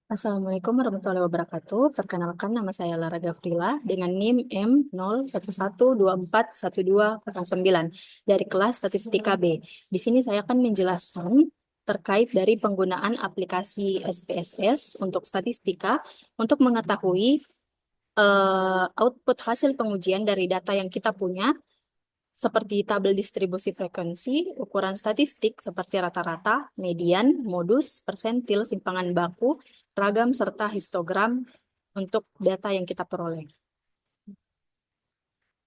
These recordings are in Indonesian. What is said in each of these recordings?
Assalamualaikum warahmatullahi wabarakatuh. Perkenalkan, nama saya Lara Gafrila dengan NIM M011241209 dari kelas Statistika B. Di sini saya akan menjelaskan terkait dari penggunaan aplikasi SPSS untuk statistika untuk mengetahui output hasil pengujian dari data yang kita punya seperti tabel distribusi frekuensi, ukuran statistik seperti rata-rata, median, modus, persentil, simpangan baku, ragam, serta histogram untuk data yang kita peroleh.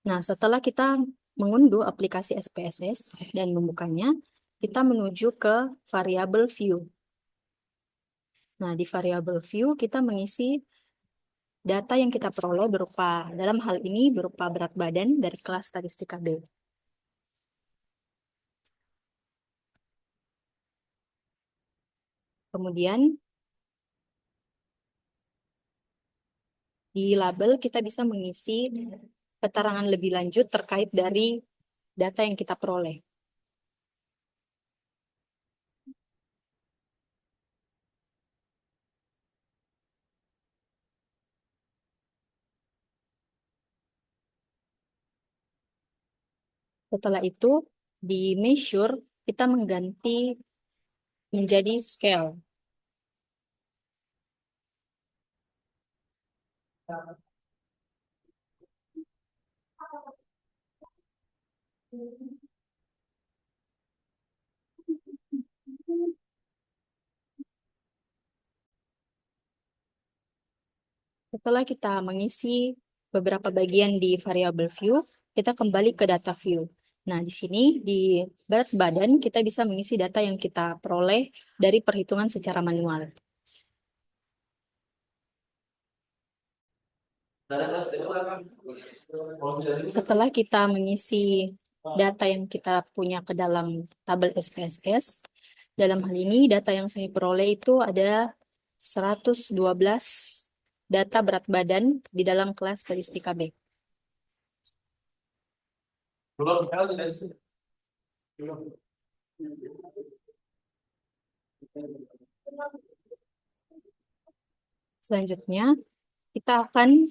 Nah, setelah kita mengunduh aplikasi SPSS dan membukanya, kita menuju ke variable view. Nah, di variable view kita mengisi data yang kita peroleh dalam hal ini berupa berat badan dari kelas statistika B. Kemudian di label kita bisa mengisi keterangan lebih lanjut terkait dari data yang kita peroleh. Setelah itu, di measure, kita mengganti menjadi scale. Setelah kita mengisi beberapa bagian di variable view, kita kembali ke data view. Nah, di sini di berat badan kita bisa mengisi data yang kita peroleh dari perhitungan secara manual. Setelah kita mengisi data yang kita punya ke dalam tabel SPSS, dalam hal ini data yang saya peroleh itu ada 112 data berat badan di dalam kelas statistika B. Selanjutnya, kita akan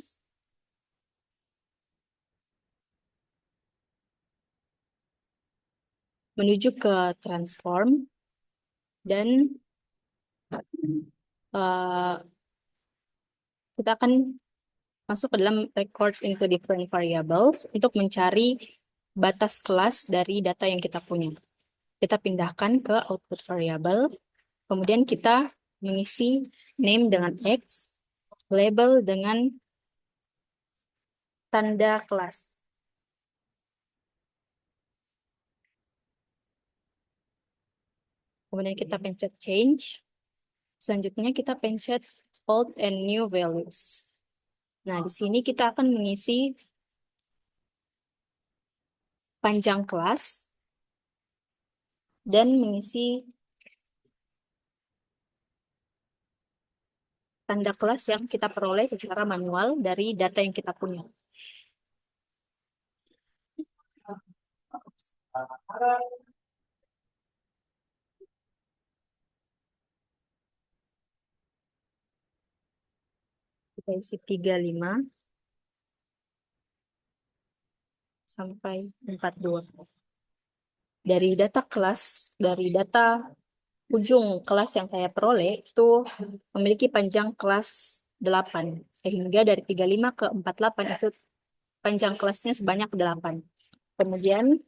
menuju ke transform dan eh, kita akan masuk ke dalam record into different variables untuk mencari batas kelas dari data yang kita punya. Kita pindahkan ke output variable, kemudian kita mengisi name dengan X, label dengan tanda kelas. Kemudian kita pencet change. Selanjutnya kita pencet old and new values. Nah, di sini kita akan mengisi panjang kelas dan mengisi tanda kelas yang kita peroleh secara manual dari data yang kita punya. Kita isi 35 sampai 42. Dari data kelas, dari data ujung kelas yang saya peroleh itu memiliki panjang kelas 8. Sehingga dari 35 ke 48 itu panjang kelasnya sebanyak 8. Kemudian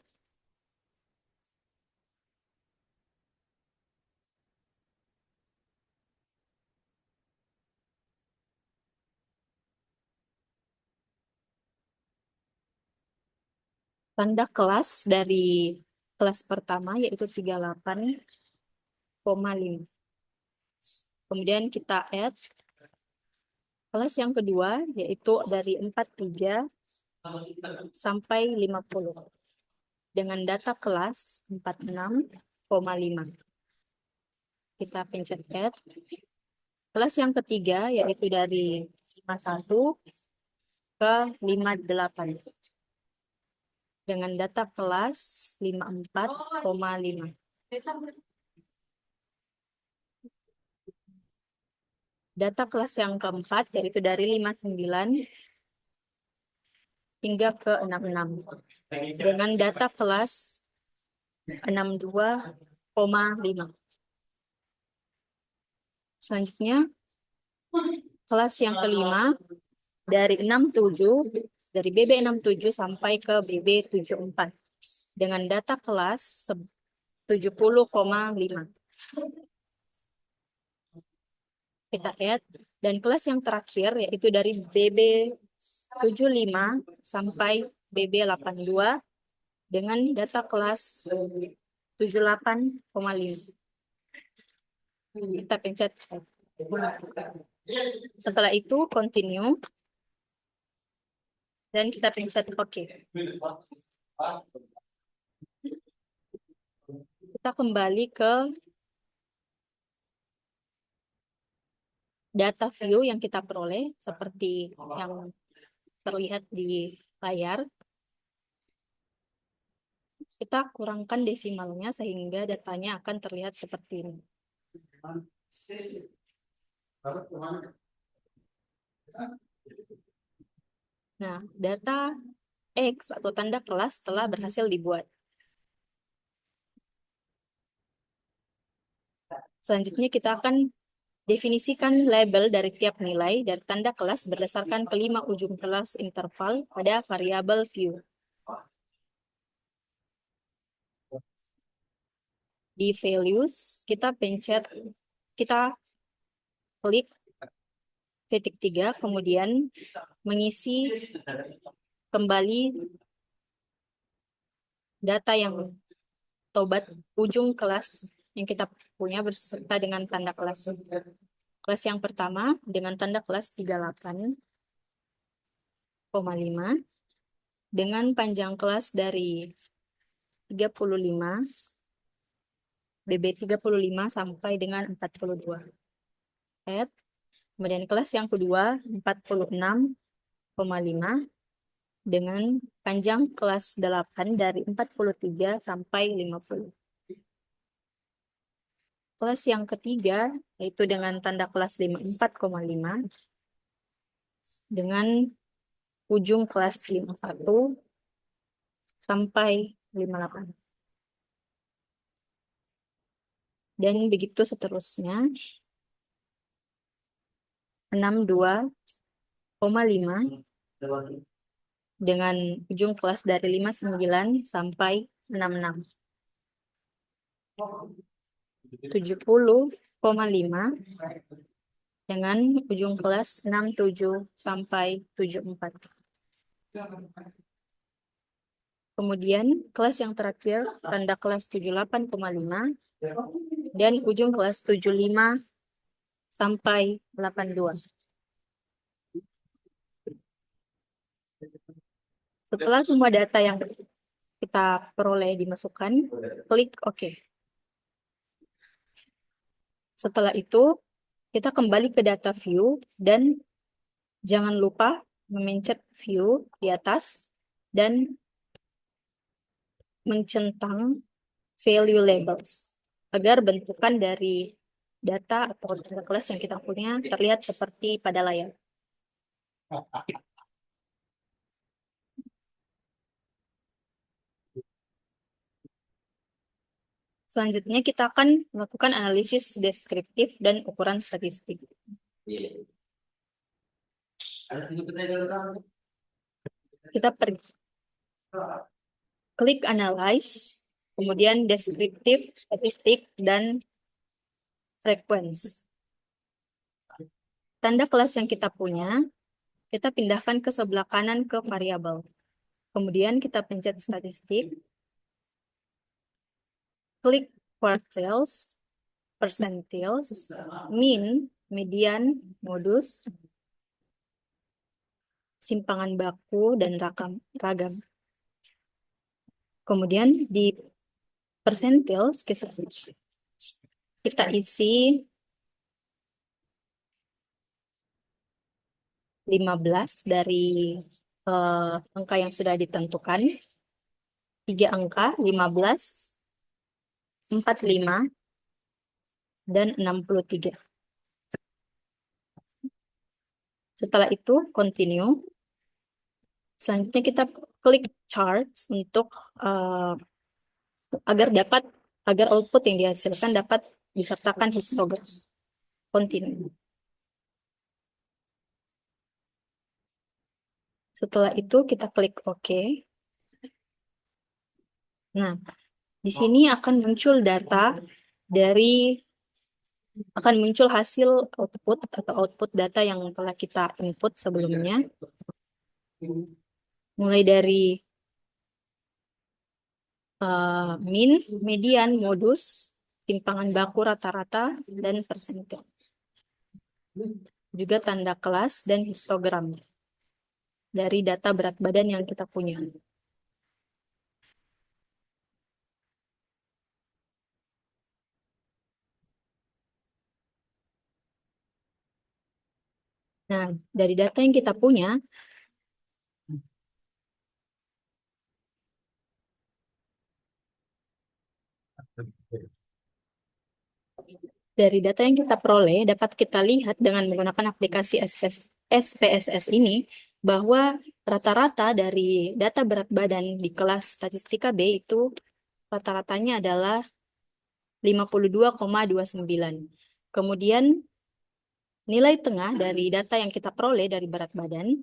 tanda kelas dari kelas pertama yaitu 38,5. Kemudian kita add kelas yang kedua yaitu dari 43 sampai 50 dengan data kelas 46,5. Kita pencet add. Kelas yang ketiga yaitu dari 51 ke 58 dengan data kelas 54,5. data kelas yang keempat, yaitu dari 59 hingga ke 66. Dengan data kelas 62,5. Selanjutnya, kelas yang kelima, dari 67, dari BB 67 sampai ke BB 74. Dengan data kelas 70,5. Kita lihat. Dan kelas yang terakhir, yaitu dari BB 75 sampai BB 82 dengan data kelas 78,5. Kita pencet. Setelah itu continue dan kita pencet OK. Kita kembali ke data view yang kita peroleh seperti yang terlihat di layar. Kita kurangkan desimalnya sehingga datanya akan terlihat seperti ini. Nah, data X atau tanda kelas telah berhasil dibuat. Selanjutnya kita akan definisikan label dari tiap nilai dari tanda kelas berdasarkan kelima ujung kelas interval pada variabel view. Di values, kita klik titik 3, kemudian mengisi kembali data yang tobat ujung kelas yang kita punya beserta dengan tanda kelas. Kelas yang pertama dengan tanda kelas 38,5 dengan panjang kelas dari 35 BB 35 sampai dengan 42. Add. Kemudian kelas yang kedua 46,5 dengan panjang kelas 8 dari 43 sampai 50. Kelas yang ketiga yaitu dengan tanda kelas 54,5 dengan ujung kelas 51 sampai 58. Dan begitu seterusnya. 62,5 dengan ujung kelas dari 59 sampai 66. 70,5 dengan ujung kelas 67 sampai 74. Kemudian kelas yang terakhir tanda kelas 78,5 dan ujung kelas 75 sampai 82. Setelah semua data yang kita peroleh dimasukkan, klik OK. Setelah itu, kita kembali ke data view dan jangan lupa memencet view di atas dan mencentang value labels agar bentukan dari data atau data kelas yang kita punya terlihat seperti pada layar. Selanjutnya kita akan melakukan analisis deskriptif dan ukuran statistik. Kita pergi klik analyze, kemudian deskriptif, statistik, dan frequency. Tanda kelas yang kita punya, kita pindahkan ke sebelah kanan ke variabel. Kemudian kita pencet statistik, klik quartiles, percentiles, mean, median, modus, simpangan baku, dan ragam. Kemudian di percentiles kita isi 15 dari angka yang sudah ditentukan. 3 angka, 15, 45, dan 63. Setelah itu, continue. Selanjutnya kita klik charts untuk agar output yang dihasilkan dapat disertakan histogram. Continue. Setelah itu kita klik OK. Nah, di sini akan muncul akan muncul hasil output atau output data yang telah kita input sebelumnya. Mulai dari min, median, modus, timpangan baku rata-rata, dan persentil. Juga tanda kelas dan histogram dari data berat badan yang kita punya. Nah, dari data yang kita punya, dari data yang kita peroleh, dapat kita lihat dengan menggunakan aplikasi SPSS ini, bahwa rata-rata dari data berat badan di kelas statistika B itu rata-ratanya adalah 52,29. Kemudian nilai tengah dari data yang kita peroleh dari berat badan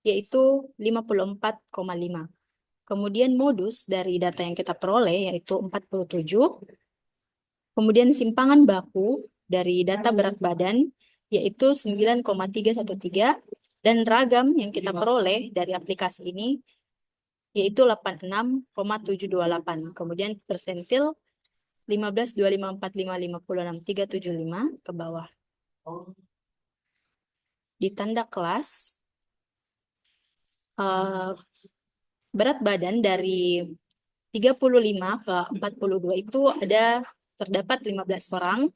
yaitu 54,5. Kemudian modus dari data yang kita peroleh yaitu 47. Kemudian simpangan baku dari data berat badan yaitu 9,313 dan ragam yang kita peroleh dari aplikasi ini yaitu 86,728. Kemudian persentil 15, 25, 45, 56, 375 ke bawah. Di tanda kelas, berat badan dari 35 ke 42 itu terdapat 15 orang.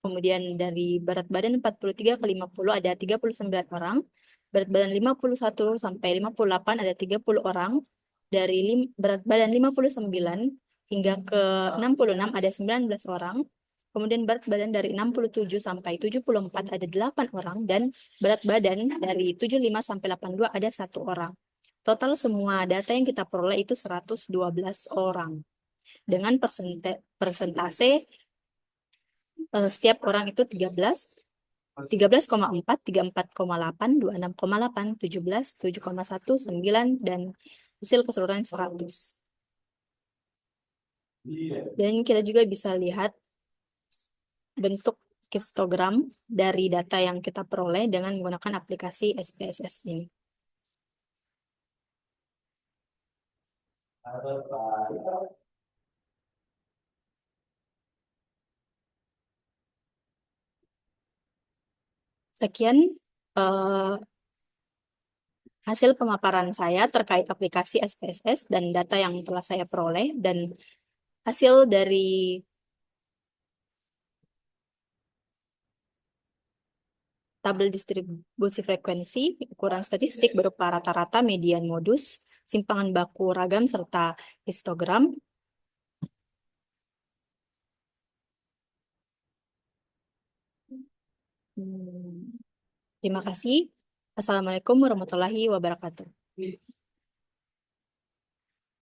Kemudian dari berat badan 43 ke 50 ada 39 orang. Berat badan 51 sampai 58 ada 30 orang. Dari berat badan 59 hingga ke 66 ada 19 orang. Kemudian berat badan dari 67 sampai 74 ada 8 orang. Dan berat badan dari 75 sampai 82 ada 1 orang. Total semua data yang kita peroleh itu 112 orang. Dengan persentase setiap orang itu 13,4, 34,8, 26,8, 17, 7,1, 9, dan hasil keseluruhan 100. Dan kita juga bisa lihat bentuk histogram dari data yang kita peroleh dengan menggunakan aplikasi SPSS ini. Sekian hasil pemaparan saya terkait aplikasi SPSS dan data yang telah saya peroleh, dan hasil dari tabel distribusi frekuensi, ukuran statistik berupa rata-rata, median, modus, simpangan baku, ragam, serta histogram. Terima kasih. Assalamualaikum warahmatullahi wabarakatuh.